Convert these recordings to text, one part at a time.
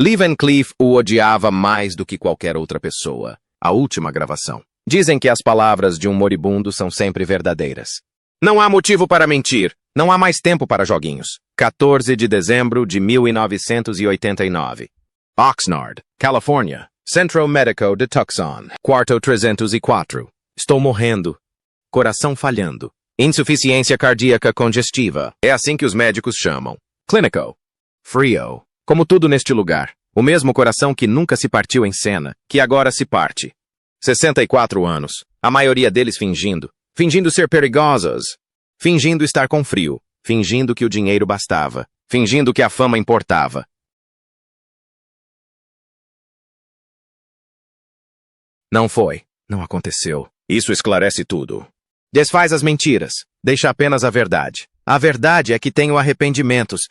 Lee Van Cleef o odiava mais do que qualquer outra pessoa. A última gravação. Dizem que as palavras de um moribundo são sempre verdadeiras. Não há motivo para mentir. Não há mais tempo para joguinhos. 14 de dezembro de 1989. Oxnard, Califórnia. Centro Médico de Tucson. Quarto 304. Estou morrendo. Coração falhando. Insuficiência cardíaca congestiva. É assim que os médicos chamam. Clínico. Frio. Como tudo neste lugar. O mesmo coração que nunca se partiu em cena, que agora se parte. 64 anos. A maioria deles fingindo. Fingindo ser perigosos. Fingindo estar com frio. Fingindo que o dinheiro bastava. Fingindo que a fama importava. Não foi. Não aconteceu. Isso esclarece tudo. Desfaz as mentiras. Deixa apenas a verdade. A verdade é que tenho arrependimentos.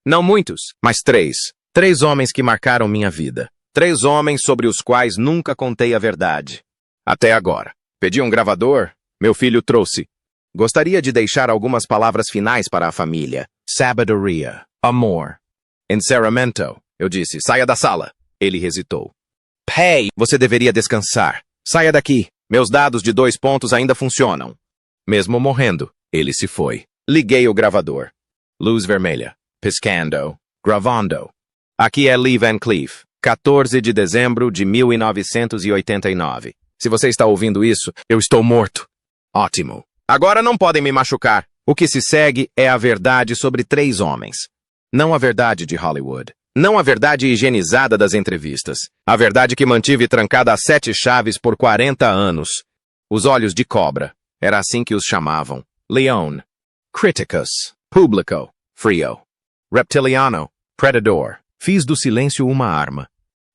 Não muitos, mas 3. 3 homens que marcaram minha vida. 3 homens sobre os quais nunca contei a verdade. Até agora. Pedi um gravador? Meu filho trouxe. Gostaria de deixar algumas palavras finais para a família. Sabedoria. Amor. Encerramento. Eu disse, saia da sala. Ele hesitou. Pai, você deveria descansar. Saia daqui. Meus dados de 2 pontos ainda funcionam. Mesmo morrendo, ele se foi. Liguei o gravador. Luz vermelha. Piscando. Gravando. Aqui é Lee Van Cleef. 14 de dezembro de 1989. Se você está ouvindo isso, eu estou morto. Ótimo. Agora não podem me machucar. O que se segue é a verdade sobre 3 homens. Não a verdade de Hollywood. Não a verdade higienizada das entrevistas. A verdade que mantive trancada a 7 chaves por 40 anos. Os olhos de cobra. Era assim que os chamavam. Leon. Criticus. Público. Frio. Reptiliano. Predador. Fiz do silêncio uma arma.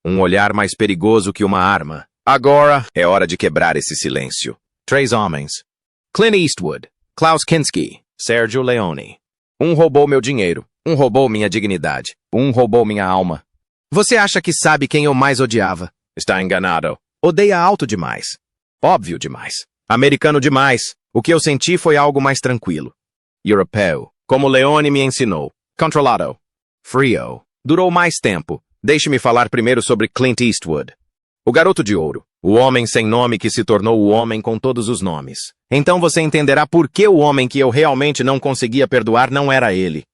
Um olhar mais perigoso que uma arma. Agora é hora de quebrar esse silêncio. 3 homens. Clint Eastwood. Klaus Kinski. Sergio Leone. Um roubou meu dinheiro. Um roubou minha dignidade. Um roubou minha alma. Você acha que sabe quem eu mais odiava? Está enganado. Odeia alto demais. Óbvio demais. Americano demais. O que eu senti foi algo mais tranquilo. Europeu. Como Leone me ensinou. Controlado. Frio. Durou mais tempo. Deixe-me falar primeiro sobre Clint Eastwood. O garoto de ouro. O homem sem nome que se tornou o homem com todos os nomes. Então você entenderá por que o homem que eu realmente não conseguia perdoar não era ele.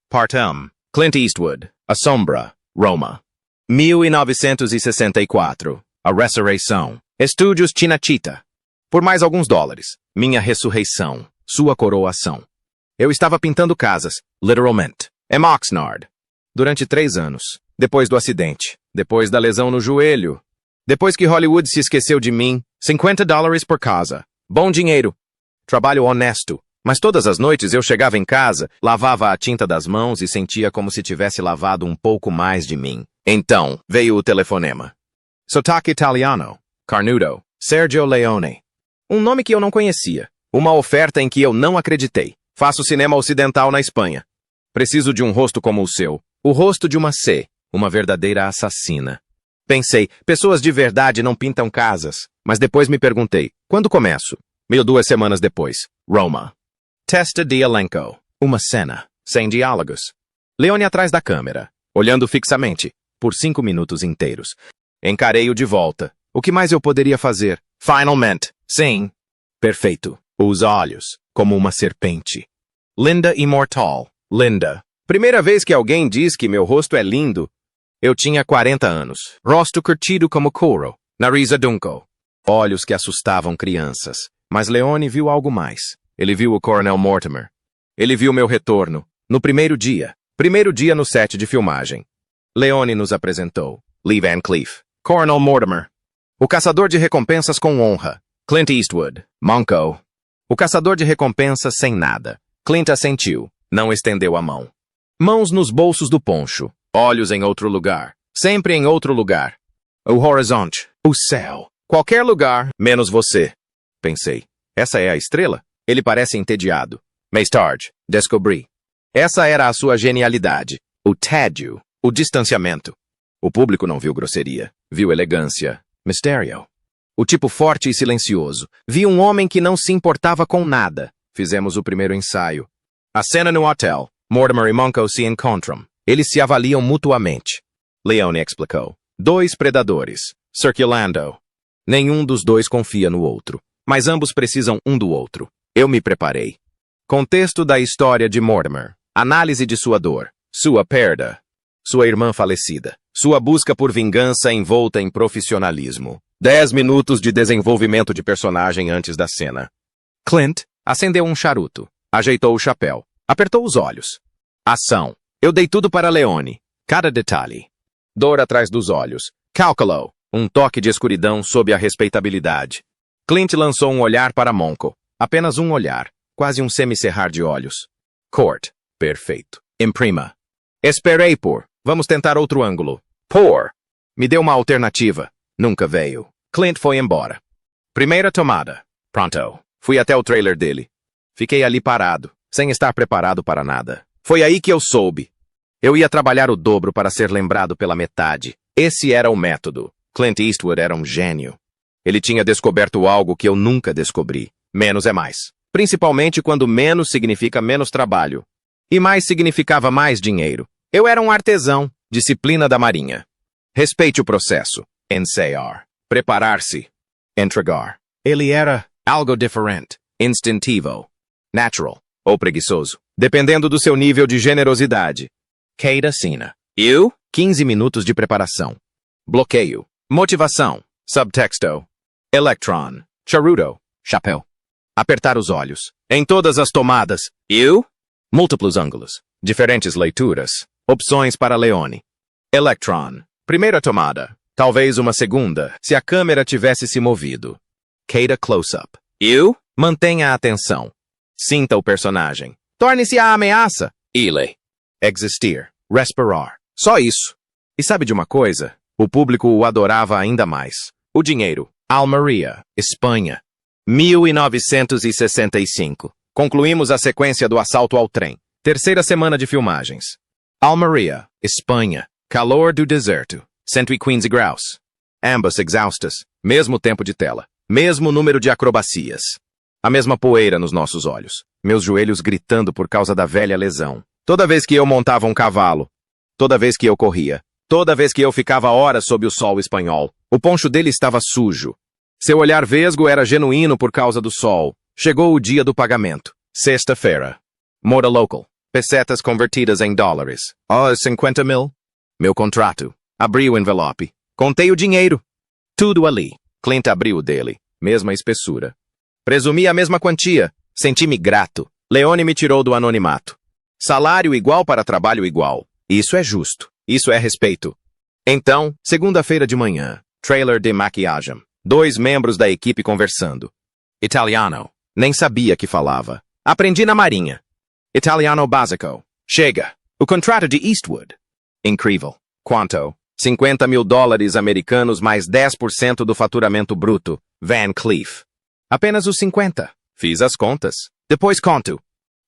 Part 1. Clint Eastwood. A Sombra. Roma. 1964. A Ressurreição. Estúdios Cinecittà. Por mais alguns dólares. Minha ressurreição. Sua coroação. Eu estava pintando casas. Literalmente. Em Oxnard. Durante 3 anos. Depois do acidente. Depois da lesão no joelho. Depois que Hollywood se esqueceu de mim. $50 por casa. Bom dinheiro. Trabalho honesto. Mas todas as noites eu chegava em casa, lavava a tinta das mãos e sentia como se tivesse lavado um pouco mais de mim. Então, veio o telefonema. Sotaque italiano. Carnudo. Sergio Leone. Um nome que eu não conhecia. Uma oferta em que eu não acreditei. Faço cinema ocidental na Espanha. Preciso de um rosto como o seu. O rosto de uma C. Uma verdadeira assassina. Pensei, pessoas de verdade não pintam casas. Mas depois me perguntei, quando começo? 2 semanas depois. Roma. Testa de elenco. Uma cena. Sem diálogos. Leone atrás da câmera. Olhando fixamente. Por 5 minutos inteiros. Encarei-o de volta. O que mais eu poderia fazer? Finalmente. Sim. Perfeito. Os olhos. Como uma serpente. Linda Immortal. Linda. Primeira vez que alguém diz que meu rosto é lindo. Eu tinha 40 anos. Rosto curtido como couro. Nariz adunco. Olhos que assustavam crianças. Mas Leone viu algo mais. Ele viu o Coronel Mortimer. Ele viu meu retorno. No primeiro dia. Primeiro dia no set de filmagem. Leone nos apresentou. Lee Van Cleef. Coronel Mortimer. O caçador de recompensas com honra. Clint Eastwood. Monco. O caçador de recompensas sem nada. Clint assentiu. Não estendeu a mão. Mãos nos bolsos do poncho. Olhos em outro lugar. Sempre em outro lugar. O horizonte. O céu. Qualquer lugar, menos você. Pensei. Essa é a estrela? Ele parece entediado. Mais tarde, descobri. Essa era a sua genialidade. O tédio. O distanciamento. O público não viu grosseria. Viu elegância. Mistério. O tipo forte e silencioso. Vi um homem que não se importava com nada. Fizemos o primeiro ensaio. A cena no hotel. Mortimer e Monco se encontram. Eles se avaliam mutuamente. Leone explicou. 2 predadores, circulando. Nenhum dos dois confia no outro, mas ambos precisam um do outro. Eu me preparei. Contexto da história de Mortimer. Análise de sua dor, sua perda, sua irmã falecida, sua busca por vingança envolta em profissionalismo. 10 minutos de desenvolvimento de personagem antes da cena. Clint acendeu um charuto, ajeitou o chapéu, apertou os olhos. Ação. Eu dei tudo para Leone. Cada detalhe. Dor atrás dos olhos. Calculou. Um toque de escuridão sob a respeitabilidade. Clint lançou um olhar para Monco. Apenas um olhar. Quase um semicerrar de olhos. Court. Perfeito. Imprima. Esperei por. Vamos tentar outro ângulo. Por. Me deu uma alternativa. Nunca veio. Clint foi embora. Primeira tomada. Pronto. Fui até o trailer dele. Fiquei ali parado, sem estar preparado para nada. Foi aí que eu soube. Eu ia trabalhar o dobro para ser lembrado pela metade. Esse era o método. Clint Eastwood era um gênio. Ele tinha descoberto algo que eu nunca descobri. Menos é mais. Principalmente quando menos significa menos trabalho. E mais significava mais dinheiro. Eu era um artesão. Disciplina da Marinha. Respeite o processo. Ensaiar. Preparar-se. Entregar. Ele era algo diferente. Instintivo. Natural. Ou preguiçoso. Dependendo do seu nível de generosidade. Keita Sina. Eu? 15 minutos de preparação. Bloqueio. Motivação. Subtexto. Electron. Charuto. Chapéu. Apertar os olhos. Em todas as tomadas. Eu? Múltiplos ângulos. Diferentes leituras. Opções para Leone. Electron. Primeira tomada. Talvez uma segunda, se a câmera tivesse se movido. Keita close-up. Eu? Mantenha a atenção. Sinta o personagem. Torne-se a ameaça. Ele. Existir. Respirar. Só isso. E sabe de uma coisa? O público o adorava ainda mais. O dinheiro. Almeria, Espanha. 1965. Concluímos a sequência do assalto ao trem. Terceira semana de filmagens. Almeria, Espanha. Calor do deserto. 115 graus. Ambas exaustas. Mesmo tempo de tela. Mesmo número de acrobacias. A mesma poeira nos nossos olhos. Meus joelhos gritando por causa da velha lesão. Toda vez que eu montava um cavalo. Toda vez que eu corria. Toda vez que eu ficava horas sob o sol espanhol. O poncho dele estava sujo. Seu olhar vesgo era genuíno por causa do sol. Chegou o dia do pagamento. Sexta-feira. Moda local. Pesetas convertidas em dólares. 50 mil. Meu contrato. Abri o envelope. Contei o dinheiro. Tudo ali. Clint abriu o dele. Mesma espessura. Presumi a mesma quantia. Senti-me grato. Leone me tirou do anonimato. Salário igual para trabalho igual. Isso é justo. Isso é respeito. Então, segunda-feira de manhã. Trailer de maquiagem. 2 membros da equipe conversando. Italiano. Nem sabia que falava. Aprendi na Marinha. Italiano básico. Chega. O contrato de Eastwood. Incrível. Quanto? 50 mil dólares americanos mais 10% do faturamento bruto. Van Cleef. Apenas os 50. Fiz as contas. Depois conto.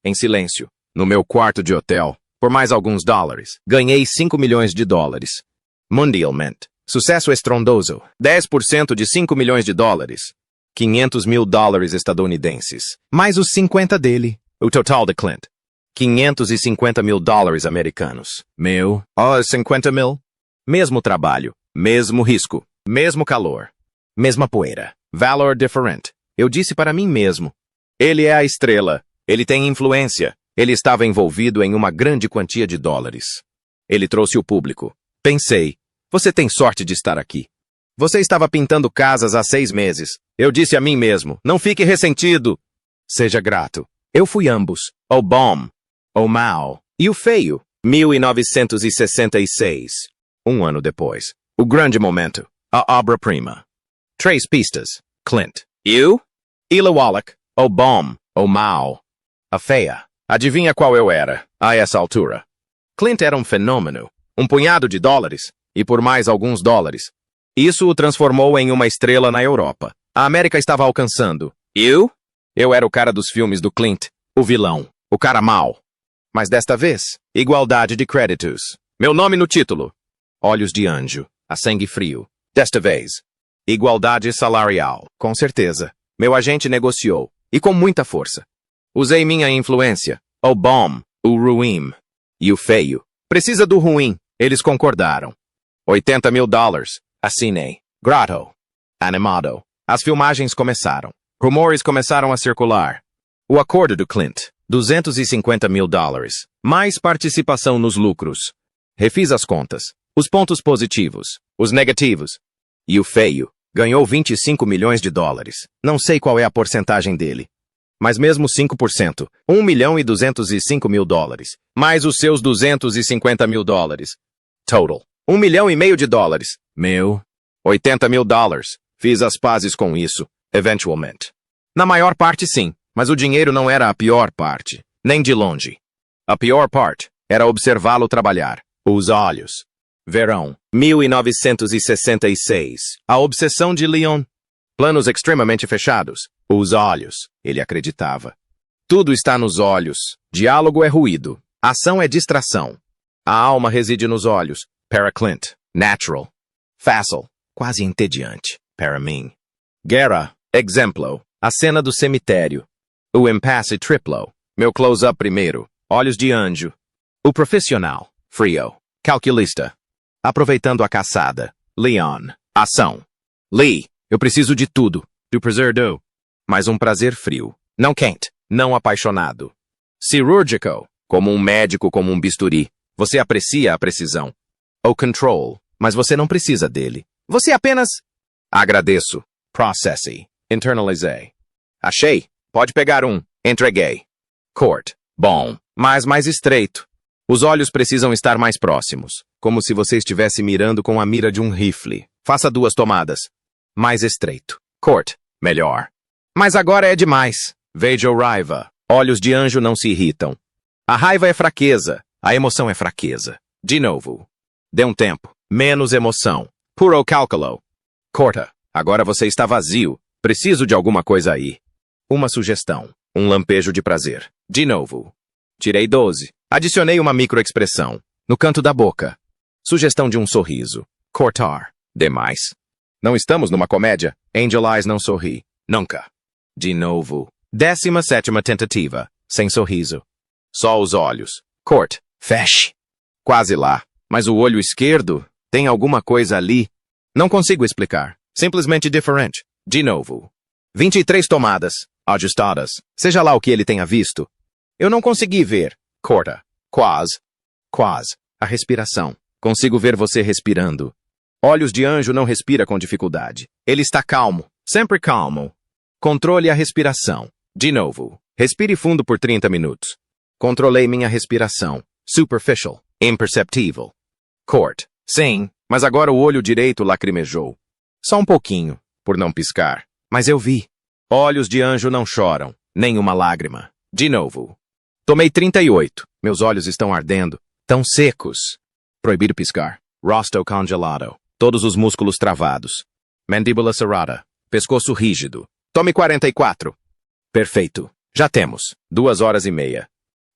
Em silêncio. No meu quarto de hotel. Por mais alguns dólares. Ganhei 5 milhões de dólares. Mundialmente. Sucesso estrondoso. 10% de 5 milhões de dólares. 500 mil dólares estadunidenses. Mais os 50 dele. O total de Clint. 550 mil dólares americanos. 50 mil. Mesmo trabalho. Mesmo risco. Mesmo calor. Mesma poeira. Valor diferente. Eu disse para mim mesmo. Ele é a estrela. Ele tem influência. Ele estava envolvido em uma grande quantia de dólares. Ele trouxe o público. Pensei. Você tem sorte de estar aqui. Você estava pintando casas há 6 meses. Eu disse a mim mesmo. Não fique ressentido. Seja grato. Eu fui ambos. O bom. O mau. E o feio. 1966. Um ano depois. O grande momento. A obra-prima. 3 pistas. Clint. Eu? Ila Wallach. O bom. O mau. A feia. Adivinha qual eu era, a essa altura? Clint era um fenômeno. Um punhado de dólares. E por mais alguns dólares. Isso o transformou em uma estrela na Europa. A América estava alcançando. Eu? Eu era o cara dos filmes do Clint. O vilão. O cara mau. Mas desta vez, igualdade de créditos. Meu nome no título. Olhos de anjo. A sangue frio. Desta vez. Igualdade salarial. Com certeza. Meu agente negociou. E com muita força. Usei minha influência. O bom. O ruim. E o feio. Precisa do ruim. Eles concordaram. $80 mil. Assinei. Grotto. Animado. As filmagens começaram. Rumores começaram a circular. O acordo do Clint. $250 mil. Mais participação nos lucros. Refiz as contas. Os pontos positivos. Os negativos. E o feio. Ganhou $25 milhões. Não sei qual é a porcentagem dele. Mas mesmo 5%. $1.205.000. Mais os seus $250 mil. Total. $1,5 milhão. Meu. $80 mil. Fiz as pazes com isso, eventualmente. Na maior parte, sim, mas o dinheiro não era a pior parte, nem de longe. A pior parte era observá-lo trabalhar. Os olhos. Verão, 1966. A obsessão de Leon. Planos extremamente fechados. Os olhos. Ele acreditava. Tudo está nos olhos. Diálogo é ruído. Ação é distração. A alma reside nos olhos. Para Clint. Natural. Fácil. Quase entediante. Para mim. Guerra. Exemplo. A cena do cemitério. O impasse triplo. Meu close-up primeiro. Olhos de anjo. O profissional. Frio. Calculista. Aproveitando a caçada. Leon. Ação. Lee. Eu preciso de tudo. Do prazer do. Mas um prazer frio. Não quente. Não apaixonado. Cirúrgico. Como um médico, como um bisturi. Você aprecia a precisão. O control. Mas você não precisa dele. Você apenas... Agradeço. Processei. Internalizei. Achei. Pode pegar um. Entreguei. Court. Bom. Mas mais estreito. Os olhos precisam estar mais próximos. Como se você estivesse mirando com a mira de um rifle. Faça 2 tomadas. Mais estreito. Court. Melhor. Mas agora é demais. Veja o raiva. Olhos de anjo não se irritam. A raiva é fraqueza. A emoção é fraqueza. De novo. Dê um tempo. Menos emoção. Puro cálculo. Corta. Agora você está vazio. Preciso de alguma coisa aí. Uma sugestão. Um lampejo de prazer. De novo. Tirei 12. Adicionei uma microexpressão. No canto da boca. Sugestão de um sorriso. Cortar. Demais. Não estamos numa comédia. Angel Eyes não sorri. Nunca. De novo. 17ª tentativa. Sem sorriso. Só os olhos. Cort. Feche. Quase lá. Mas o olho esquerdo? Tem alguma coisa ali? Não consigo explicar. Simplesmente diferente. De novo. 23 tomadas. Ajustadas. Seja lá o que ele tenha visto. Eu não consegui ver. Corta. Quase. Quase. A respiração. Consigo ver você respirando. Olhos de anjo não respira com dificuldade. Ele está calmo. Sempre calmo. Controle a respiração. De novo. Respire fundo por 30 minutos. Controlei minha respiração. Superficial. Imperceptível. Court. Sim, mas agora o olho direito lacrimejou. Só um pouquinho, por não piscar. Mas eu vi. Olhos de anjo não choram. Nem uma lágrima. De novo. Tomei 38. Meus olhos estão ardendo. Tão secos. Proibido piscar. Rosto congelado. Todos os músculos travados. Mandíbula cerrada. Pescoço rígido. Tome 44. Perfeito. Já temos. 2h30.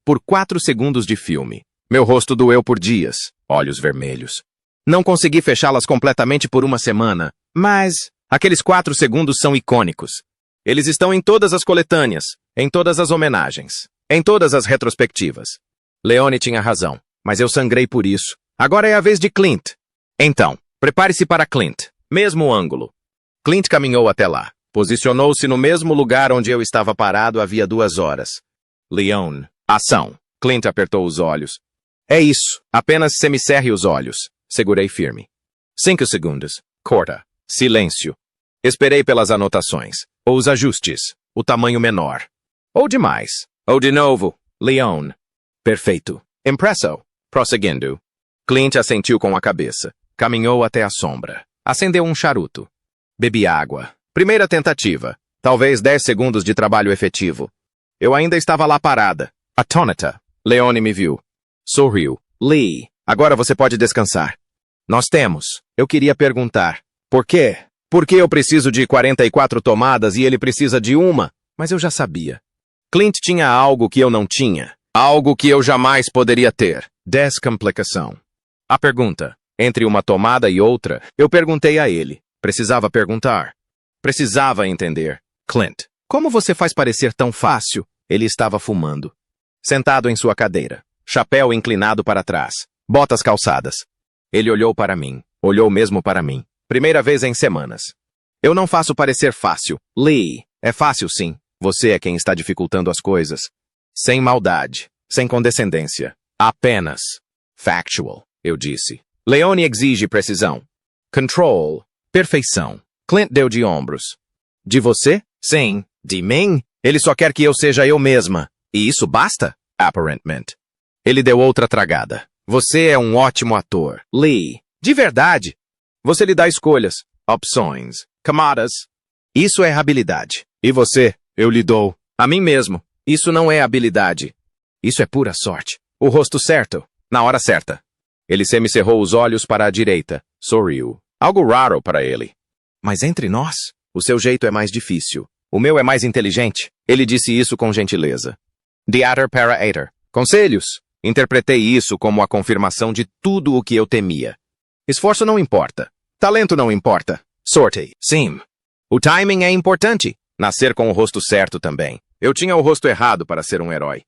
Por 4 segundos de filme. Meu rosto doeu por dias. Olhos vermelhos. Não consegui fechá-las completamente por uma semana, mas aqueles 4 segundos são icônicos. Eles estão em todas as coletâneas, em todas as homenagens, em todas as retrospectivas. Leone tinha razão, mas eu sangrei por isso. Agora é a vez de Clint. Então, prepare-se para Clint. Mesmo ângulo. Clint caminhou até lá. Posicionou-se no mesmo lugar onde eu estava parado havia 2 horas. Leone. Ação. Clint apertou os olhos. É isso. Apenas semicerre os olhos. Segurei firme. 5 segundos. Corta. Silêncio. Esperei pelas anotações. Ou os ajustes. O tamanho menor. Ou demais. Ou de novo. Leone. Perfeito. Impresso. Prosseguindo. Clint assentiu com a cabeça. Caminhou até a sombra. Acendeu um charuto. Bebi água. Primeira tentativa. Talvez 10 segundos de trabalho efetivo. Eu ainda estava lá parada. Atônita. Leone me viu. Sorriu. Lee, agora você pode descansar. Nós temos. Eu queria perguntar. Por quê? Por que eu preciso de 44 tomadas e ele precisa de uma? Mas eu já sabia. Clint tinha algo que eu não tinha. Algo que eu jamais poderia ter. Descomplicação. A pergunta. Entre uma tomada e outra, eu perguntei a ele. Precisava perguntar. Precisava entender. Clint, como você faz parecer tão fácil? Ele estava fumando. Sentado em sua cadeira. Chapéu inclinado para trás. Botas calçadas. Ele olhou para mim. Olhou mesmo para mim. Primeira vez em semanas. Eu não faço parecer fácil. Lee, é fácil sim. Você é quem está dificultando as coisas. Sem maldade. Sem condescendência. Apenas. Factual, eu disse. Leone exige precisão. Control. Perfeição. Clint deu de ombros. De você? Sim. De mim? Ele só quer que eu seja eu mesma. E isso basta? Apparentment. Ele deu outra tragada. Você é um ótimo ator. Lee. De verdade. Você lhe dá escolhas. Opções. Camadas. Isso é habilidade. E você? Eu lhe dou. A mim mesmo. Isso não é habilidade. Isso é pura sorte. O rosto certo. Na hora certa. Ele semicerrou os olhos para a direita. Sorriu. Algo raro para ele. Mas entre nós, o seu jeito é mais difícil. O meu é mais inteligente. Ele disse isso com gentileza. Theater para Ater. Conselhos. Interpretei isso como a confirmação de tudo o que eu temia. Esforço não importa. Talento não importa. Sorte, sim. O timing é importante. Nascer com o rosto certo também. Eu tinha o rosto errado para ser um herói.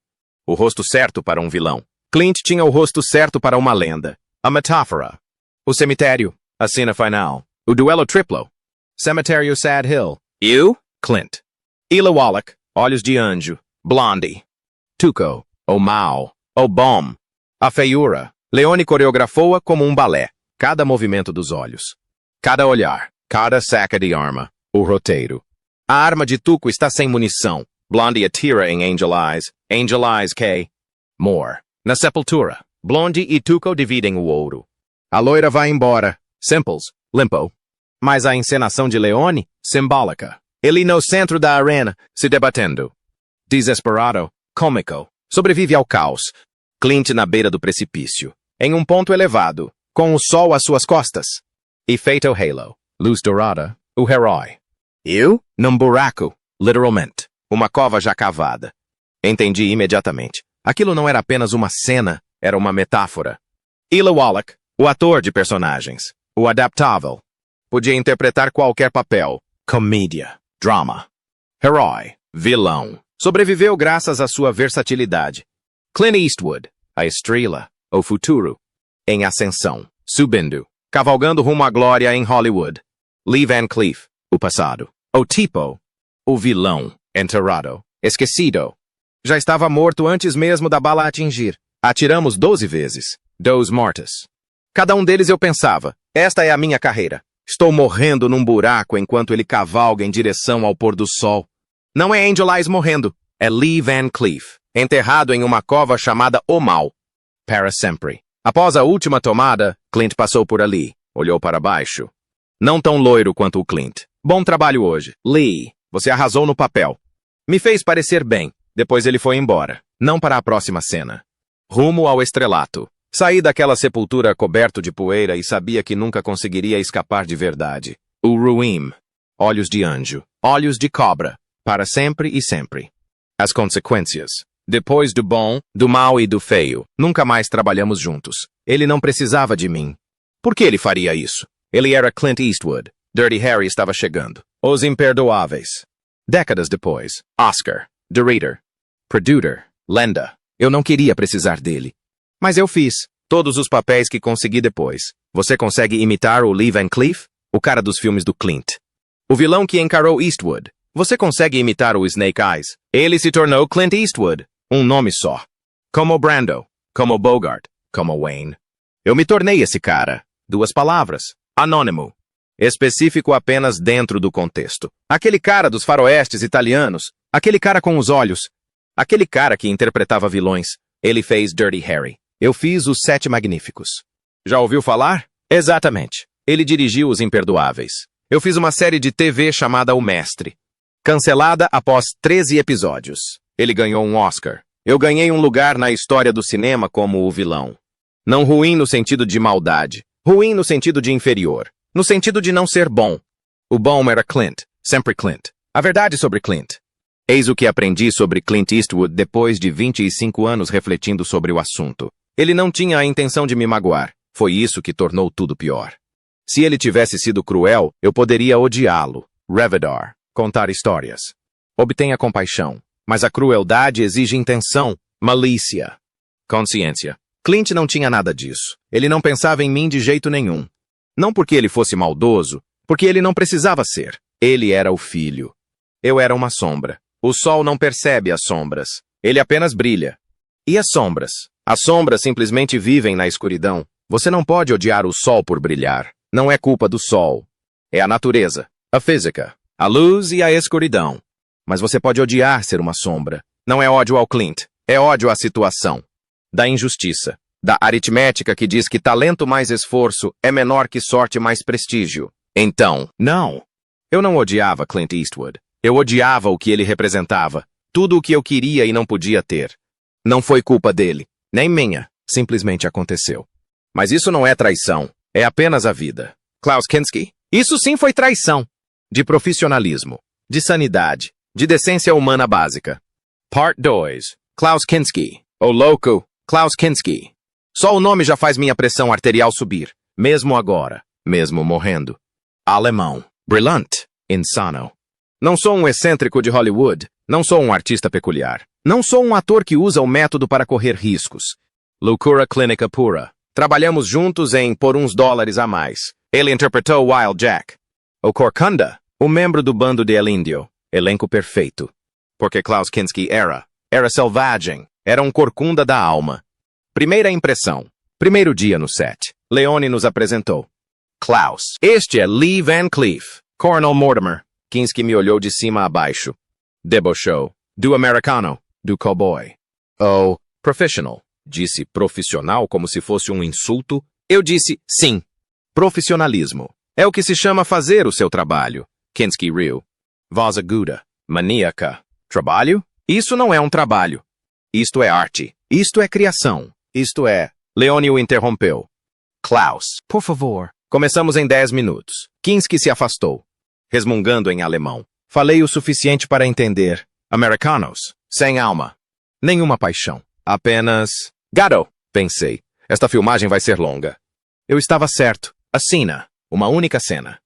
O rosto certo para um vilão. Clint tinha o rosto certo para uma lenda. A metáfora. O cemitério. A cena final. O duelo triplo. Cemitério Sad Hill. Eu, Clint. Ila Wallach. Olhos de Anjo. Blondie. Tuco. O Mal. O Bom. A feiura. Leone coreografou-a como um balé. Cada movimento dos olhos. Cada olhar. Cada saca de arma. O roteiro. A arma de Tuco está sem munição. Blondie atira em Angel Eyes. Angel Eyes K. More. Na sepultura. Blondie e Tuco dividem o ouro. A loira vai embora. Simples. Limpo. Mas a encenação de Leone? Simbólica. Ele no centro da arena, se debatendo. Desesperado. Cômico. Sobrevive ao caos. Clint na beira do precipício. Em um ponto elevado. Com o sol às suas costas. E feito halo. Luz dourada. O herói. Eu? Num buraco. Literalmente. Uma cova já cavada. Entendi imediatamente. Aquilo não era apenas uma cena, era uma metáfora. Ila Wallach, o ator de personagens. O adaptável. Podia interpretar qualquer papel. Comédia. Drama. Herói. Vilão. Sobreviveu graças à sua versatilidade. Clint Eastwood. A estrela. O futuro. Em ascensão. Subindo. Cavalgando rumo à glória em Hollywood. Lee Van Cleef. O passado. O tipo. O vilão. Enterrado. Esquecido. Já estava morto antes mesmo da bala atingir. Atiramos 12 vezes. 12 mortes. Cada um deles eu pensava, esta é a minha carreira. Estou morrendo num buraco enquanto ele cavalga em direção ao pôr do sol. Não é Angel Eyes morrendo, é Lee Van Cleef, enterrado em uma cova chamada O Mal. Para sempre. Após a última tomada, Clint passou por ali, olhou para baixo. Não tão loiro quanto o Clint. Bom trabalho hoje. Lee, você arrasou no papel. Me fez parecer bem. Depois ele foi embora. Não para a próxima cena. Rumo ao estrelato. Saí daquela sepultura coberto de poeira e sabia que nunca conseguiria escapar de verdade. O Ruim. Olhos de anjo. Olhos de cobra. Para sempre e sempre. As consequências. Depois do bom, do mal e do feio, nunca mais trabalhamos juntos. Ele não precisava de mim. Por que ele faria isso? Ele era Clint Eastwood. Dirty Harry estava chegando. Os Imperdoáveis. Décadas depois. Oscar. Director. Producer. Lenda. Eu não queria precisar dele. Mas eu fiz. Todos os papéis que consegui depois. Você consegue imitar o Lee Van Cleef? O cara dos filmes do Clint. O vilão que encarou Eastwood. Você consegue imitar o Snake Eyes? Ele se tornou Clint Eastwood. Um nome só. Como Brando. Como Bogart. Como Wayne. Eu me tornei esse cara. 2 palavras. Anônimo. Específico apenas dentro do contexto. Aquele cara dos faroestes italianos. Aquele cara com os olhos. Aquele cara que interpretava vilões. Ele fez Dirty Harry. Eu fiz os 7 Magníficos. Já ouviu falar? Exatamente. Ele dirigiu Os Imperdoáveis. Eu fiz uma série de TV chamada O Mestre. Cancelada após 13 episódios. Ele ganhou um Oscar. Eu ganhei um lugar na história do cinema como o vilão. Não ruim no sentido de maldade. Ruim no sentido de inferior. No sentido de não ser bom. O bom era Clint. Sempre Clint. A verdade sobre Clint. Eis o que aprendi sobre Clint Eastwood depois de 25 anos refletindo sobre o assunto. Ele não tinha a intenção de me magoar. Foi isso que tornou tudo pior. Se ele tivesse sido cruel, eu poderia odiá-lo. Revedar. Contar histórias. Obtenha compaixão. Mas a crueldade exige intenção, malícia. Consciência. Clint não tinha nada disso. Ele não pensava em mim de jeito nenhum. Não porque ele fosse maldoso, porque ele não precisava ser. Ele era o filho. Eu era uma sombra. O sol não percebe as sombras. Ele apenas brilha. E as sombras? As sombras simplesmente vivem na escuridão. Você não pode odiar o sol por brilhar. Não é culpa do sol. É a natureza, a física, a luz e a escuridão. Mas você pode odiar ser uma sombra. Não é ódio ao Clint, é ódio à situação. Da injustiça, da aritmética que diz que talento mais esforço é menor que sorte mais prestígio. Então, não. Eu não odiava Clint Eastwood. Eu odiava o que ele representava. Tudo o que eu queria e não podia ter. Não foi culpa dele, nem minha. Simplesmente aconteceu. Mas isso não é traição. É apenas a vida. Klaus Kinski? Isso sim foi traição. De profissionalismo. De sanidade. De decência humana básica. Part 2. Klaus Kinski. O louco. Klaus Kinski. Só o nome já faz minha pressão arterial subir. Mesmo agora. Mesmo morrendo. Alemão. Brilhante. Insano. Não sou um excêntrico de Hollywood. Não sou um artista peculiar. Não sou um ator que usa o método para correr riscos. Loucura clínica pura. Trabalhamos juntos em Por uns dólares a mais. Ele interpretou Wild Jack. O Corcunda, o membro do bando de El Indio. Elenco perfeito. Porque Klaus Kinski era selvagem. Era um corcunda da alma. Primeira impressão. Primeiro dia no set. Leone nos apresentou. Klaus. Este é Lee Van Cleef. Colonel Mortimer. Kinski me olhou de cima a baixo. Debochou. Do americano. Do cowboy. Oh, professional. Disse profissional como se fosse um insulto. Eu disse sim. Profissionalismo. É o que se chama fazer o seu trabalho. Kinski riu. Voz aguda. Maníaca. Trabalho? Isso não é um trabalho. Isto é arte. Isto é criação. Isto é... Leone o interrompeu. Klaus, por favor. Começamos em 10 minutos. Kinski se afastou. Resmungando em alemão. Falei o suficiente para entender. Americanos. Sem alma. Nenhuma paixão. Apenas... Gato, pensei. Esta filmagem vai ser longa. Eu estava certo. A cena. Uma única cena.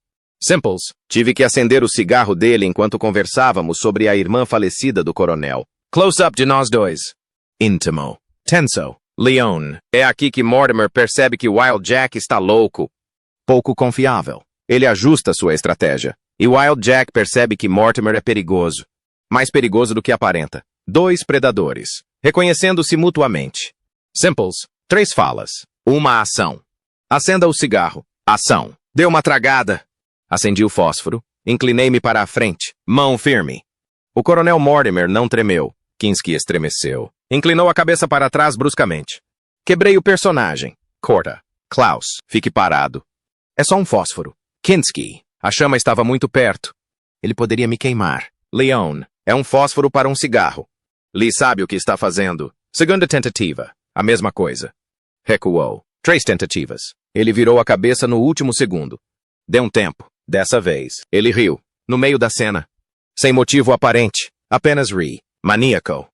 Simples. Tive que acender o cigarro dele enquanto conversávamos sobre a irmã falecida do coronel. Close-up de nós dois. Íntimo. Tenso. Leone. É aqui que Mortimer percebe que Wild Jack está louco. Pouco confiável. Ele ajusta sua estratégia. E Wild Jack percebe que Mortimer é perigoso. Mais perigoso do que aparenta. Dois predadores. Reconhecendo-se mutuamente. Simples. 3 falas. Uma ação. Acenda o cigarro. Ação. Dê uma tragada. Acendi o fósforo. Inclinei-me para a frente. Mão firme. O coronel Mortimer não tremeu. Kinski estremeceu. Inclinou a cabeça para trás bruscamente. Quebrei o personagem. Corta. Klaus, fique parado. É só um fósforo. Kinski. A chama estava muito perto. Ele poderia me queimar. Leone. É um fósforo para um cigarro. Lee sabe o que está fazendo. Segunda tentativa. A mesma coisa. Recuou. 3 tentativas. Ele virou a cabeça no último segundo. Deu um tempo. Dessa vez. Ele riu. No meio da cena. Sem motivo aparente. Apenas ri. Maníaco.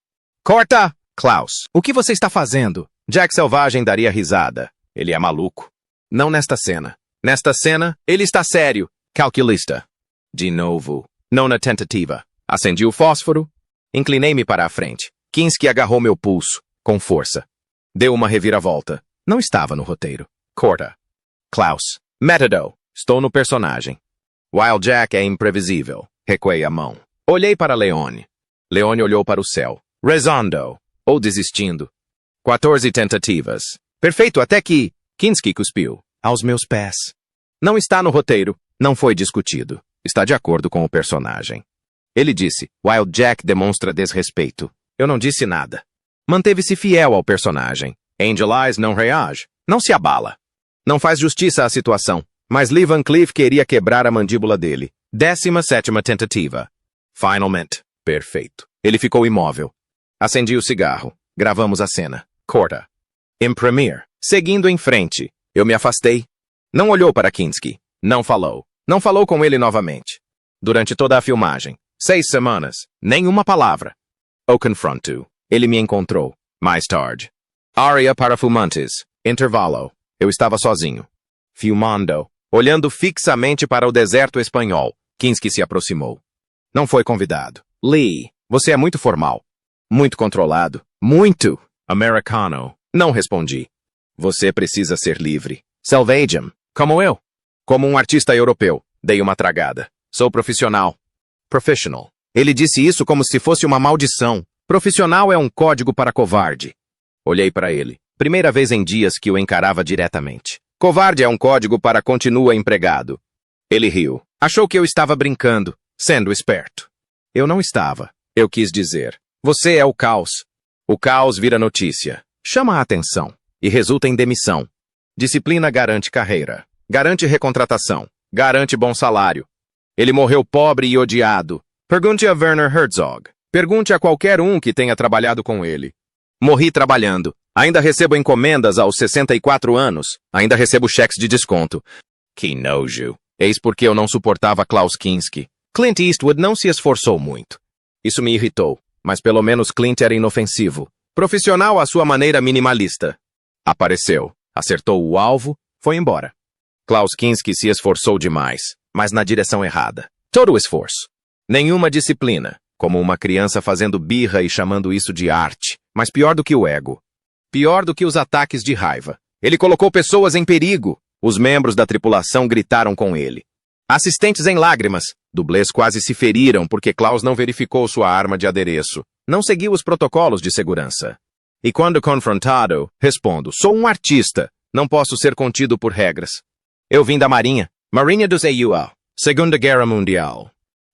Corta! Klaus. O que você está fazendo? Jack Selvagem daria risada. Ele é maluco. Não nesta cena. Nesta cena, ele está sério. Calculista. De novo. Nona tentativa. Acendi o fósforo. Inclinei-me para a frente. Kinski agarrou meu pulso. Com força. Deu uma reviravolta. Não estava no roteiro. Corta. Klaus. Método. Estou no personagem. Wild Jack é imprevisível. Recuei a mão. Olhei para Leone. Leone olhou para o céu. Rezando. Ou desistindo. 14 tentativas. Perfeito até que... Kinski cuspiu. Aos meus pés. Não está no roteiro. Não foi discutido. Está de acordo com o personagem. Ele disse, Wild Jack demonstra desrespeito. Eu não disse nada. Manteve-se fiel ao personagem. Angel Eyes não reage. Não se abala. Não faz justiça à situação. Mas Lee Van Cleef queria quebrar a mandíbula dele. 17ª tentativa. Finalmente. Perfeito. Ele ficou imóvel. Acendi o cigarro. Gravamos a cena. Corta. Imprimir. Seguindo em frente. Eu me afastei. Não olhou para Kinski. Não falou. Não falou com ele novamente. Durante toda a filmagem. 6 semanas. Nenhuma palavra. O confronto. Ele me encontrou. Mais tarde. Área para fumantes. Intervalo. Eu estava sozinho. Filmando. Olhando fixamente para o deserto espanhol. Kinski se aproximou. Não foi convidado. Lee, você é muito formal. Muito controlado. Muito. Americano. Não respondi. Você precisa ser livre. Selvagem. Como eu. Como um artista europeu, dei uma tragada. Sou profissional. Professional. Ele disse isso como se fosse uma maldição. Profissional é um código para covarde. Olhei para ele. Primeira vez em dias que o encarava diretamente. Covarde é um código para continua empregado. Ele riu. Achou que eu estava brincando, sendo esperto. Eu não estava. Eu quis dizer. Você é o caos. O caos vira notícia. Chama a atenção. E resulta em demissão. Disciplina garante carreira. Garante recontratação. Garante bom salário. Ele morreu pobre e odiado. Pergunte a Werner Herzog. Pergunte a qualquer um que tenha trabalhado com ele. Morri trabalhando. Ainda recebo encomendas aos 64 anos. Ainda recebo cheques de desconto. Que nojo. Eis porque eu não suportava Klaus Kinski. Clint Eastwood não se esforçou muito. Isso me irritou, mas pelo menos Clint era inofensivo. Profissional à sua maneira minimalista. Apareceu, acertou o alvo, foi embora. Klaus Kinski se esforçou demais, mas na direção errada. Todo o esforço. Nenhuma disciplina, como uma criança fazendo birra e chamando isso de arte. Mas pior do que o ego. Pior do que os ataques de raiva. Ele colocou pessoas em perigo. Os membros da tripulação gritaram com ele. Assistentes em lágrimas. Dublês quase se feriram porque Klaus não verificou sua arma de adereço. Não seguiu os protocolos de segurança. E quando confrontado, respondo, sou um artista. Não posso ser contido por regras. Eu vim da Marinha. Marinha dos EUA. Segunda Guerra Mundial.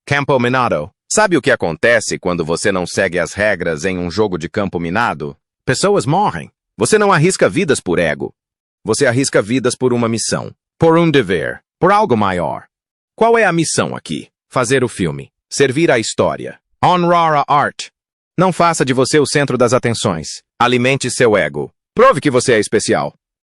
Campo Minado. Sabe o que acontece quando você não segue as regras em um jogo de campo minado? Pessoas morrem. Você não arrisca vidas por ego. Você arrisca vidas por uma missão. Por um dever. Por algo maior. Qual é a missão aqui? Fazer o filme. Servir a história. Honrar a arte. Não faça de você o centro das atenções. Alimente seu ego. Prove que você é especial.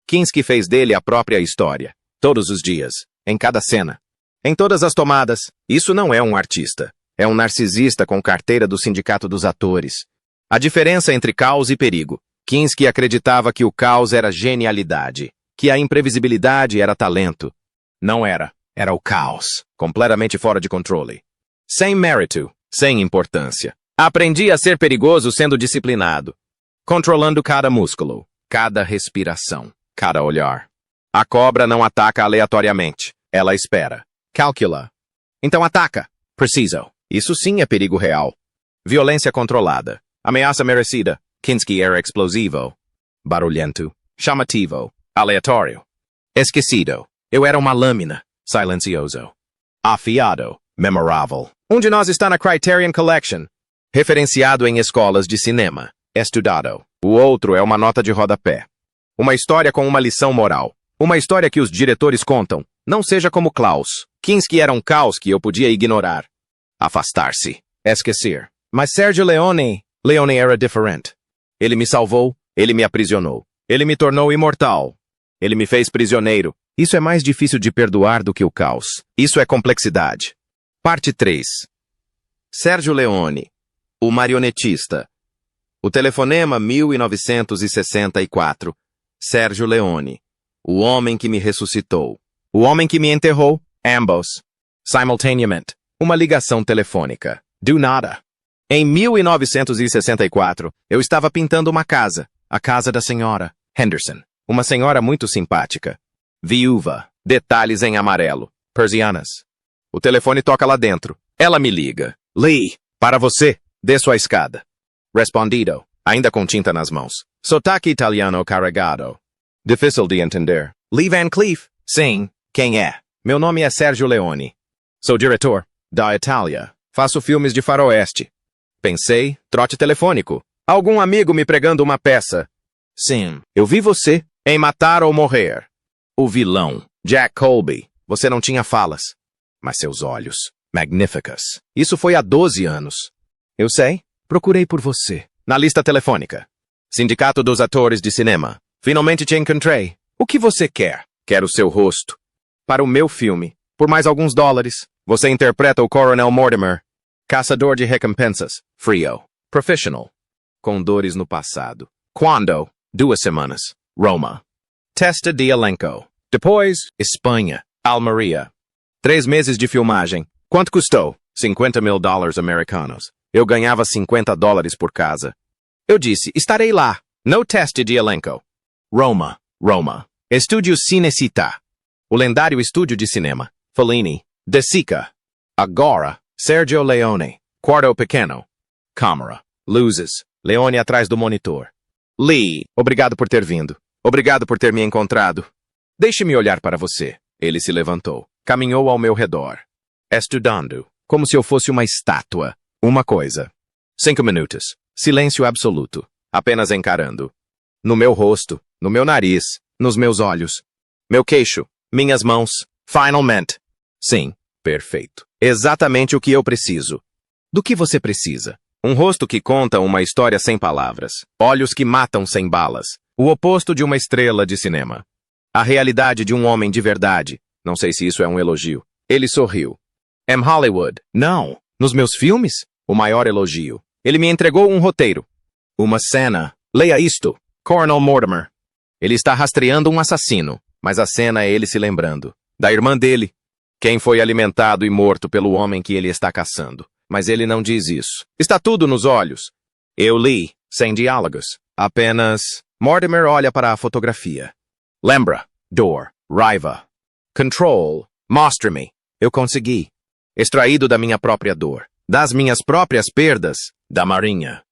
Kinski fez dele a própria história. Todos os dias. Em cada cena. Em todas as tomadas. Isso não é um artista. É um narcisista com carteira do Sindicato dos Atores. A diferença entre caos e perigo. Kinski acreditava que o caos era genialidade, que a imprevisibilidade era talento. Não era. Era o caos, completamente fora de controle. Sem mérito, sem importância. Aprendi a ser perigoso sendo disciplinado. Controlando cada músculo, cada respiração, cada olhar. A cobra não ataca aleatoriamente. Ela espera. Calcula. Então ataca. Preciso. Isso sim é perigo real. Violência controlada. Ameaça merecida. Kinski era explosivo. Barulhento. Chamativo. Aleatório. Esquecido. Eu era uma lâmina. Silencioso. Afiado. Memorável. Um de nós está na Criterion Collection. Referenciado em escolas de cinema. Estudado. O outro é uma nota de rodapé. Uma história com uma lição moral. Uma história que os diretores contam. Não seja como Klaus. Kinski era um caos que eu podia ignorar. Afastar-se. Esquecer. Mas Sergio Leone era diferente. Ele me salvou, ele me aprisionou. Ele me tornou imortal. Ele me fez prisioneiro. Isso é mais difícil de perdoar do que o caos. Isso é complexidade. Parte 3. Sergio Leone, o marionetista. O telefonema 1964. Sergio Leone, o homem que me ressuscitou. O homem que me enterrou. Ambos. Simultaneamente. Uma ligação telefônica. Do nada. Em 1964, eu estava pintando uma casa. A casa da senhora Henderson. Uma senhora muito simpática. Viúva. Detalhes em amarelo. Persianas. O telefone toca lá dentro. Ela me liga. Lee, para você. Desço a escada. Respondido. Ainda com tinta nas mãos. Sotaque italiano carregado. Difícil de entender. Lee Van Cleef? Sim. Quem é? Meu nome é Sergio Leone. Sou diretor. Da Itália. Faço filmes de faroeste. Pensei, trote telefônico. Algum amigo me pregando uma peça. Sim, eu vi você em Matar ou Morrer. O vilão, Jack Colby. Você não tinha falas. Mas seus olhos, magníficos. Isso foi há 12 anos. Eu sei, procurei por você. Na lista telefônica. Sindicato dos Atores de Cinema. Finalmente te encontrei. O que você quer? Quero seu rosto. Para o meu filme. Por mais alguns dólares. Você interpreta o Coronel Mortimer. Caçador de recompensas. Frio. Professional. Com dores no passado. Quando? 2 semanas. Roma. Testa de elenco. Depois, Espanha. Almeria. 3 meses de filmagem. Quanto custou? $50 mil americanos. Eu ganhava $50 por casa. Eu disse, estarei lá. No teste de elenco. Roma. Estúdio Cinecittà. O lendário estúdio de cinema. Fellini. De Sica. Agora. Sergio Leone. Quarto pequeno. Câmara. Luzes. Leone atrás do monitor. Lee. Obrigado por ter vindo. Obrigado por ter me encontrado. Deixe-me olhar para você. Ele se levantou. Caminhou ao meu redor. Estudando. Como se eu fosse uma estátua. Uma coisa. 5 minutos. Silêncio absoluto. Apenas encarando. No meu rosto. No meu nariz. Nos meus olhos. Meu queixo. Minhas mãos. Finalmente. Sim. Perfeito. Exatamente o que eu preciso. Do que você precisa? Um rosto que conta uma história sem palavras. Olhos que matam sem balas. O oposto de uma estrela de cinema. A realidade de um homem de verdade. Não sei se isso é um elogio. Ele sorriu. Am Hollywood? Não. Nos meus filmes? O maior elogio. Ele me entregou um roteiro. Uma cena. Leia isto. Coronel Mortimer. Ele está rastreando um assassino, mas a cena é ele se lembrando. Da irmã dele. Quem foi alimentado e morto pelo homem que ele está caçando. Mas ele não diz isso. Está tudo nos olhos. Eu li, sem diálogos. Apenas... Mortimer olha para a fotografia. Lembra. Dor. Raiva. Control. Mostre-me. Eu consegui. Extraído da minha própria dor. Das minhas próprias perdas. Da marinha.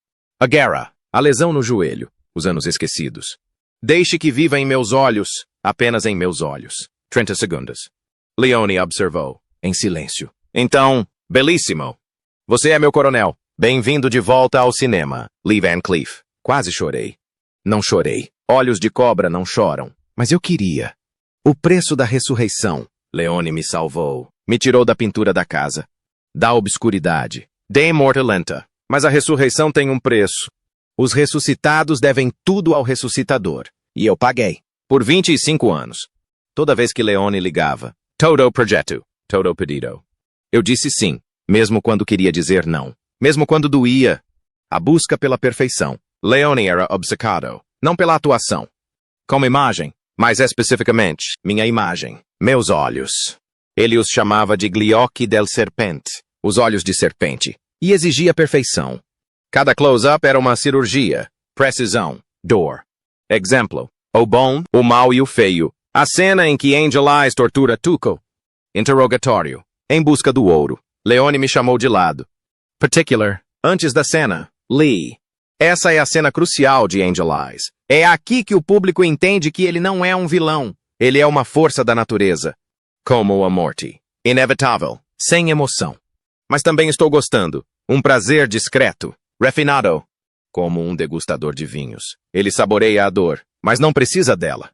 A guerra. A lesão no joelho. Os anos esquecidos. Deixe que viva em meus olhos. Apenas em meus olhos. 30 segundos. Leone observou. Em silêncio. Então, belíssimo. Você é meu coronel. Bem-vindo de volta ao cinema. Lee Van Cleef. Quase chorei. Não chorei. Olhos de cobra não choram. Mas eu queria. O preço da ressurreição. Leone me salvou. Me tirou da pintura da casa. Da obscuridade. De morte lenta. Mas a ressurreição tem um preço. Os ressuscitados devem tudo ao ressuscitador. E eu paguei. Por 25 anos. Toda vez que Leone ligava. Todo projeto. Todo pedido. Eu disse sim. Mesmo quando queria dizer não. Mesmo quando doía. A busca pela perfeição. Leone era obcecado. Não pela atuação. Como imagem. Mais especificamente, minha imagem. Meus olhos. Ele os chamava de gli occhi del serpente. Os olhos de serpente. E exigia perfeição. Cada close-up era uma cirurgia. Precisão. Dor. Exemplo. O bom, o mau e o feio. A cena em que Angel Eyes tortura Tuco. Interrogatório. Em busca do ouro. Leone me chamou de lado. Particular. Antes da cena. Lee. Essa é a cena crucial de Angel Eyes. É aqui que o público entende que ele não é um vilão. Ele é uma força da natureza. Como a morte. Inevitável. Sem emoção. Mas também estou gostando. Um prazer discreto. Refinado. Como um degustador de vinhos. Ele saboreia a dor, mas não precisa dela.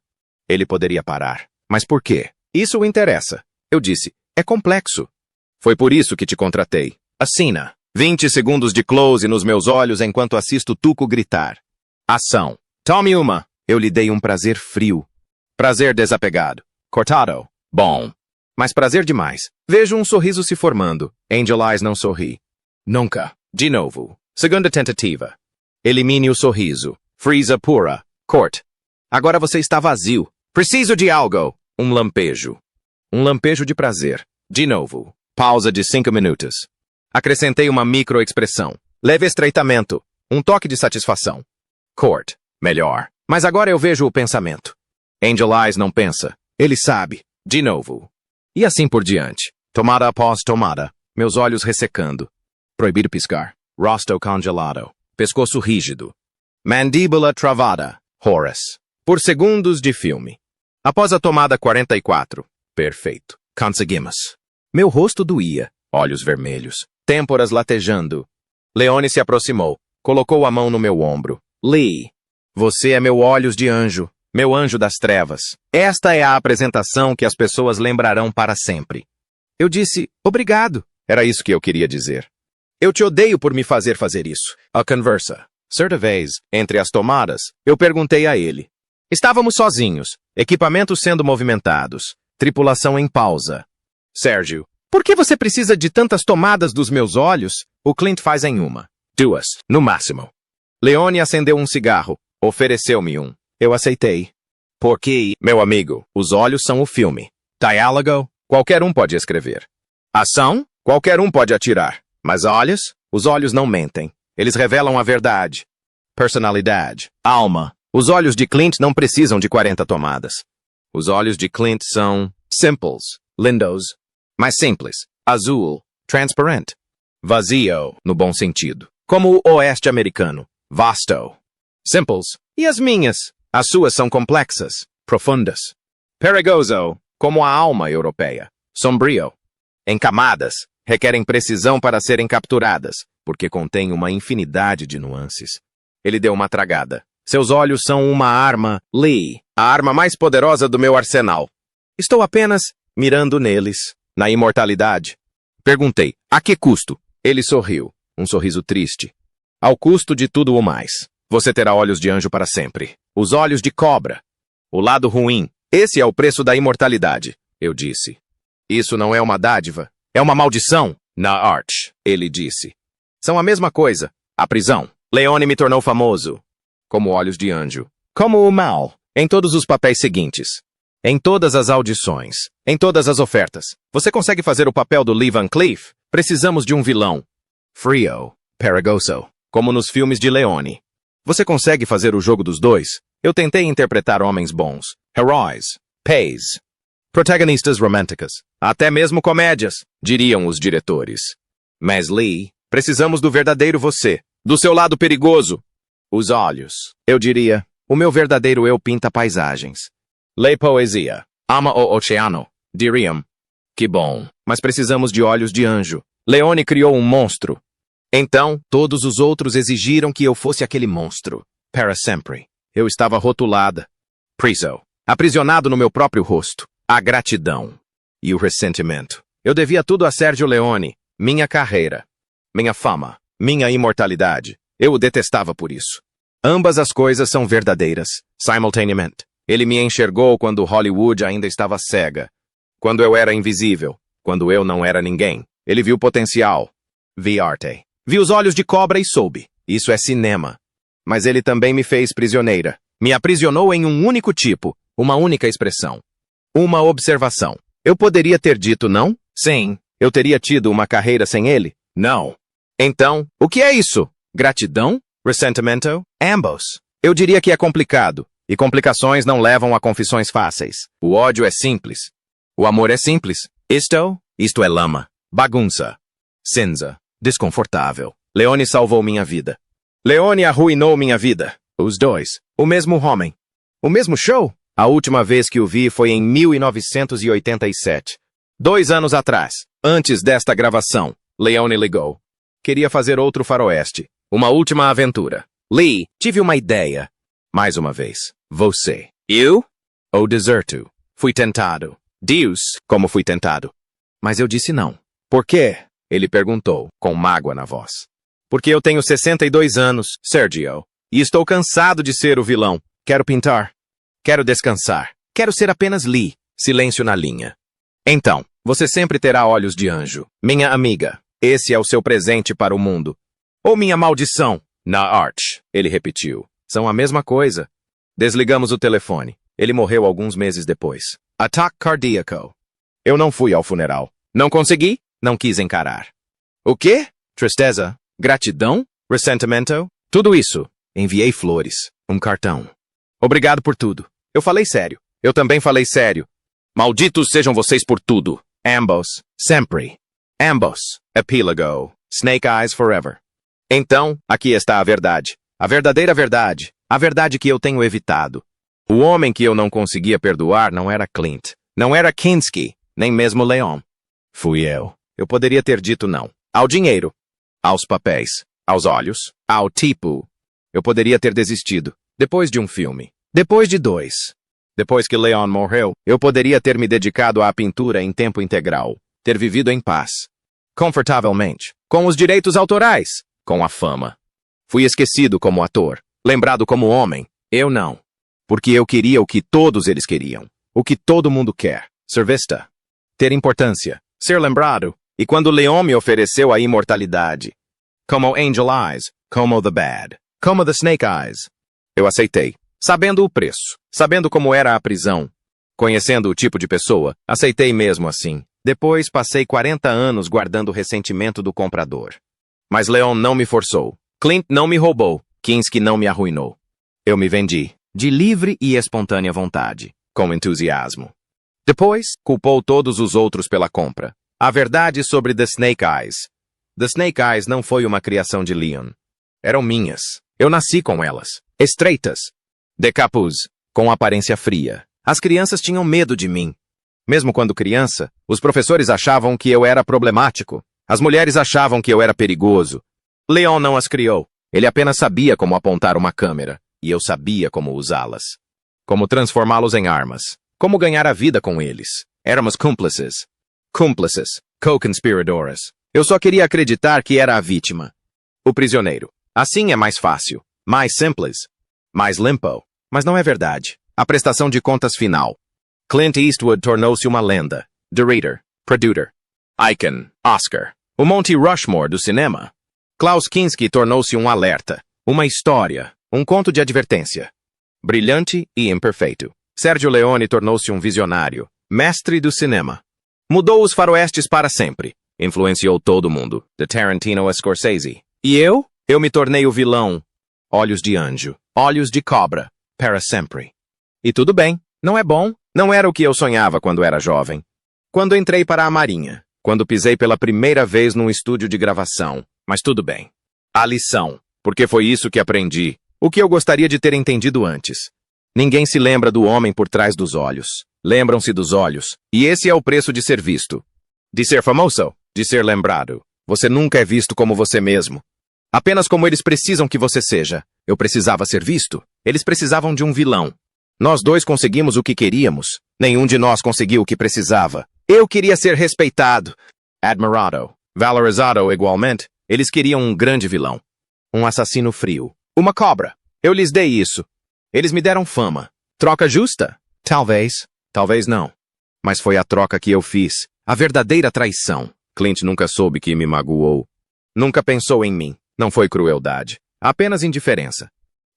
Ele poderia parar. Mas por quê? Isso o interessa. Eu disse, é complexo. Foi por isso que te contratei. Assina. 20 segundos de close nos meus olhos enquanto assisto Tuco gritar. Ação. Tome uma. Eu lhe dei um prazer frio. Prazer desapegado. Cortado. Bom. Mas prazer demais. Vejo um sorriso se formando. Angel Eyes não sorri. Nunca. De novo. Segunda tentativa. Elimine o sorriso. Freeza pura. Court. Agora você está vazio. Preciso de algo. Um lampejo. Um lampejo de prazer. De novo. Pausa de 5 minutos. Acrescentei uma microexpressão. Leve estreitamento. Um toque de satisfação. Court. Melhor. Mas agora eu vejo o pensamento. Angel Eyes não pensa. Ele sabe. De novo. E assim por diante. Tomada após tomada. Meus olhos ressecando. Proibido piscar. Rosto congelado. Pescoço rígido. Mandíbula travada. Horace. Por segundos de filme. Após a tomada 44. Perfeito. Conseguimos. Meu rosto doía. Olhos vermelhos. Têmporas latejando. Leone se aproximou. Colocou a mão no meu ombro. Lee. Você é meu olhos de anjo. Meu anjo das trevas. Esta é a apresentação que as pessoas lembrarão para sempre. Eu disse, obrigado. Era isso que eu queria dizer. Eu te odeio por me fazer isso. A conversa. Certa vez, entre as tomadas, eu perguntei a ele. Estávamos sozinhos, equipamentos sendo movimentados, tripulação em pausa. Sérgio, por que você precisa de tantas tomadas dos meus olhos? O Clint faz em uma. 2, no máximo. Leone acendeu um cigarro, ofereceu-me um. Eu aceitei. Porque, meu amigo, os olhos são o filme. Diálogo, qualquer um pode escrever. Ação, qualquer um pode atirar. Mas olhos, os olhos não mentem. Eles revelam a verdade. Personalidade, alma. Os olhos de Clint não precisam de 40 tomadas. Os olhos de Clint são Simples, lindos. Mais simples. Azul, transparent. Vazio, no bom sentido. Como o oeste americano. Vasto. Simples. E as minhas? As suas são complexas, profundas. Perigoso, como a alma europeia. Sombrio. Em camadas, requerem precisão para serem capturadas, porque contêm uma infinidade de nuances. Ele deu uma tragada. Seus olhos são uma arma, Lee, a arma mais poderosa do meu arsenal. Estou apenas mirando neles, na imortalidade. Perguntei, a que custo? Ele sorriu, um sorriso triste. Ao custo de tudo o mais. Você terá olhos de anjo para sempre. Os olhos de cobra. O lado ruim. Esse é o preço da imortalidade, eu disse. Isso não é uma dádiva. É uma maldição. Na arte, ele disse. São a mesma coisa. A prisão. Leone me tornou famoso. Como olhos de anjo. Como o mal. Em todos os papéis seguintes. Em todas as audições. Em todas as ofertas. Você consegue fazer o papel do Lee Van Cleef? Precisamos de um vilão. Frio. Perigoso. Como nos filmes de Leone. Você consegue fazer o jogo dos dois? Eu tentei interpretar homens bons. Heróis. Pays. Protagonistas românticas. Até mesmo comédias, diriam os diretores. Mas Lee, precisamos do verdadeiro você. Do seu lado perigoso. Os olhos. Eu diria, o meu verdadeiro eu pinta paisagens. Lê poesia. Ama o oceano. Diriam. Que bom. Mas precisamos de olhos de anjo. Leone criou um monstro. Então, todos os outros exigiram que eu fosse aquele monstro. Para sempre. Eu estava rotulada. Preso. Aprisionado no meu próprio rosto. A gratidão. E o ressentimento. Eu devia tudo a Sergio Leone. Minha carreira. Minha fama. Minha imortalidade. Eu o detestava por isso. Ambas as coisas são verdadeiras. Simultaneamente. Ele me enxergou quando Hollywood ainda estava cega. Quando eu era invisível. Quando eu não era ninguém. Ele viu potencial. Vi arte. Vi os olhos de cobra e soube. Isso é cinema. Mas ele também me fez prisioneira. Me aprisionou em um único tipo. Uma única expressão. Uma observação. Eu poderia ter dito não? Sim. Eu teria tido uma carreira sem ele? Não. Então, o que é isso? Gratidão? Ressentimento? Ambos. Eu diria que é complicado. E complicações não levam a confissões fáceis. O ódio é simples. O amor é simples. Isto é lama. Bagunça. Cinza. Desconfortável. Leone salvou minha vida. Leone arruinou minha vida. Os dois. O mesmo homem. O mesmo show? A última vez que o vi foi em 1987. 2 anos atrás. Antes desta gravação, Leone ligou. Queria fazer outro faroeste. Uma última aventura. Lee, tive uma ideia. Mais uma vez. Você. Eu? O deserto. Fui tentado. Deus, como fui tentado. Mas eu disse não. Por quê? Ele perguntou, com mágoa na voz. Porque eu tenho 62 anos, Sergio. E estou cansado de ser o vilão. Quero pintar. Quero descansar. Quero ser apenas Lee. Silêncio na linha. Então, você sempre terá olhos de anjo. Minha amiga, esse é o seu presente para o mundo. Ou minha maldição. Na arte, ele repetiu. São a mesma coisa. Desligamos o telefone. Ele morreu alguns meses depois. Ataque cardíaco. Eu não fui ao funeral. Não consegui? Não quis encarar. O quê? Tristeza? Gratidão? Ressentimento? Tudo isso. Enviei flores. Um cartão. Obrigado por tudo. Eu falei sério. Eu também falei sério. Malditos sejam vocês por tudo. Ambos. Sempre. Ambos. Epílogo. Snake Eyes Forever. Então, aqui está a verdade. A verdadeira verdade. A verdade que eu tenho evitado. O homem que eu não conseguia perdoar não era Clint. Não era Kinski. Nem mesmo Leon. Fui eu. Eu poderia ter dito não. Ao dinheiro. Aos papéis. Aos olhos. Ao tipo. Eu poderia ter desistido. Depois de um filme. Depois de 2. Depois que Leon morreu, eu poderia ter me dedicado à pintura em tempo integral. Ter vivido em paz. Confortavelmente. Com os direitos autorais. Com a fama. Fui esquecido como ator. Lembrado como homem. Eu não. Porque eu queria o que todos eles queriam. O que todo mundo quer. Ser vista. Ter importância. Ser lembrado. E quando Leon me ofereceu a imortalidade. Como Angel Eyes. Como The Bad. Como The Snake Eyes. Eu aceitei. Sabendo o preço. Sabendo como era a prisão. Conhecendo o tipo de pessoa, aceitei mesmo assim. Depois passei 40 anos guardando o ressentimento do comprador. Mas Leon não me forçou. Clint não me roubou. Kinski não me arruinou. Eu me vendi. De livre e espontânea vontade. Com entusiasmo. Depois, culpou todos os outros pela compra. A verdade sobre The Snake Eyes. The Snake Eyes não foi uma criação de Leon. Eram minhas. Eu nasci com elas. Estreitas. De capuz. Com aparência fria. As crianças tinham medo de mim. Mesmo quando criança, os professores achavam que eu era problemático. As mulheres achavam que eu era perigoso. Leon não as criou. Ele apenas sabia como apontar uma câmera. E eu sabia como usá-las. Como transformá-los em armas. Como ganhar a vida com eles. Éramos cúmplices. Cúmplices. Co-conspiradores. Eu só queria acreditar que era a vítima. O prisioneiro. Assim é mais fácil. Mais simples. Mais limpo. Mas não é verdade. A prestação de contas final. Clint Eastwood tornou-se uma lenda. Director. Producer. Icon. Oscar. O Monte Rushmore do cinema. Klaus Kinski tornou-se um alerta. Uma história. Um conto de advertência. Brilhante e imperfeito. Sergio Leone tornou-se um visionário. Mestre do cinema. Mudou os faroestes para sempre. Influenciou todo mundo. De Tarantino a Scorsese. E eu? Eu me tornei o vilão. Olhos de anjo. Olhos de cobra. Para sempre. E tudo bem. Não é bom. Não era o que eu sonhava quando era jovem. Quando entrei para a Marinha. Quando pisei pela primeira vez num estúdio de gravação. Mas tudo bem. A lição. Porque foi isso que aprendi. O que eu gostaria de ter entendido antes. Ninguém se lembra do homem por trás dos olhos. Lembram-se dos olhos. E esse é o preço de ser visto. De ser famoso. De ser lembrado. Você nunca é visto como você mesmo. Apenas como eles precisam que você seja. Eu precisava ser visto. Eles precisavam de um vilão. Nós dois conseguimos o que queríamos. Nenhum de nós conseguiu o que precisava. Eu queria ser respeitado. Admirado. Valorizado igualmente. Eles queriam um grande vilão. Um assassino frio. Uma cobra. Eu lhes dei isso. Eles me deram fama. Troca justa? Talvez. Talvez não. Mas foi a troca que eu fiz. A verdadeira traição. Clint nunca soube que me magoou. Nunca pensou em mim. Não foi crueldade. Apenas indiferença.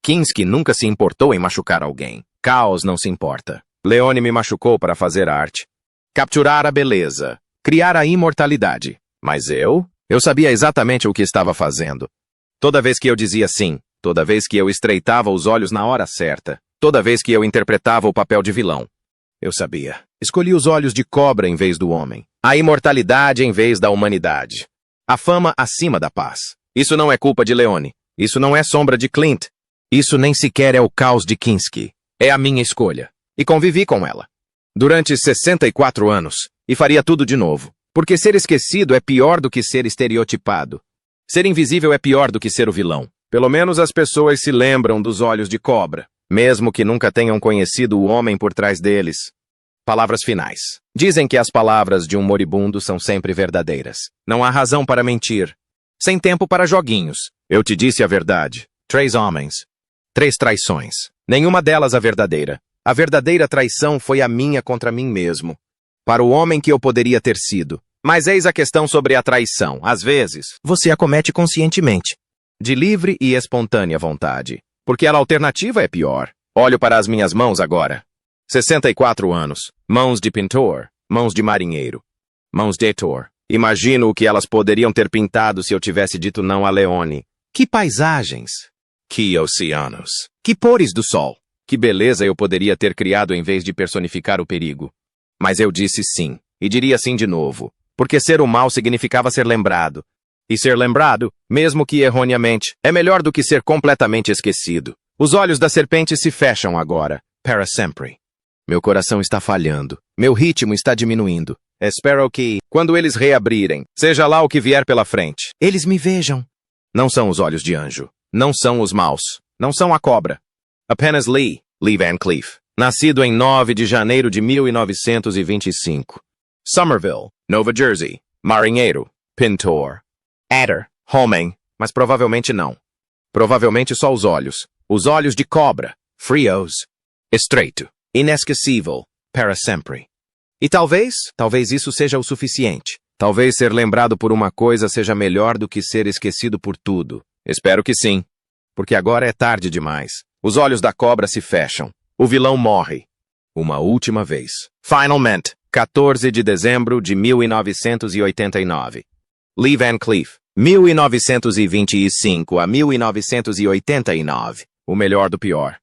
Kinski nunca se importou em machucar alguém. Caos não se importa. Leone me machucou para fazer arte. Capturar a beleza. Criar a imortalidade. Mas eu sabia exatamente o que estava fazendo. Toda vez que eu dizia sim, toda vez que eu estreitava os olhos na hora certa, toda vez que eu interpretava o papel de vilão, eu sabia. Escolhi os olhos de cobra em vez do homem. A imortalidade em vez da humanidade. A fama acima da paz. Isso não é culpa de Leone. Isso não é sombra de Clint. Isso nem sequer é o caos de Kinski. É a minha escolha. E convivi com ela. Durante 64 anos. E faria tudo de novo. Porque ser esquecido é pior do que ser estereotipado. Ser invisível é pior do que ser o vilão. Pelo menos as pessoas se lembram dos olhos de cobra, mesmo que nunca tenham conhecido o homem por trás deles. Palavras finais. Dizem que as palavras de um moribundo são sempre verdadeiras. Não há razão para mentir. Sem tempo para joguinhos. Eu te disse a verdade. 3 homens. 3 traições. Nenhuma delas a verdadeira. A verdadeira traição foi a minha contra mim mesmo. Para o homem que eu poderia ter sido. Mas eis a questão sobre a traição. Às vezes, você a comete conscientemente. De livre e espontânea vontade. Porque a alternativa é pior. Olho para as minhas mãos agora. 64 anos. Mãos de pintor. Mãos de marinheiro. Mãos de Heitor. Imagino o que elas poderiam ter pintado se eu tivesse dito não a Leone. Que paisagens. Que oceanos. Que cores do sol. Que beleza eu poderia ter criado em vez de personificar o perigo. Mas eu disse sim. E diria sim de novo. Porque ser o mal significava ser lembrado. E ser lembrado, mesmo que erroneamente, é melhor do que ser completamente esquecido. Os olhos da serpente se fecham agora. Para sempre. Meu coração está falhando. Meu ritmo está diminuindo. Espero que, quando eles reabrirem, seja lá o que vier pela frente, eles me vejam. Não são os olhos de anjo. Não são os maus. Não são a cobra. Apenas Lee Van Cleef. Nascido em 9 de janeiro de 1925. Somerville, Nova Jersey. Marinheiro. Pintor. Adder. Homem. Mas provavelmente não. Provavelmente só os olhos. Os olhos de cobra. Frios. Estreito. Inesquecível. Para sempre. E talvez isso seja o suficiente. Talvez ser lembrado por uma coisa seja melhor do que ser esquecido por tudo. Espero que sim. Porque agora é tarde demais. Os olhos da cobra se fecham. O vilão morre. Uma última vez. Finalmente. 14 de dezembro de 1989. Lee Van Cleef. 1925 a 1989. O melhor do pior.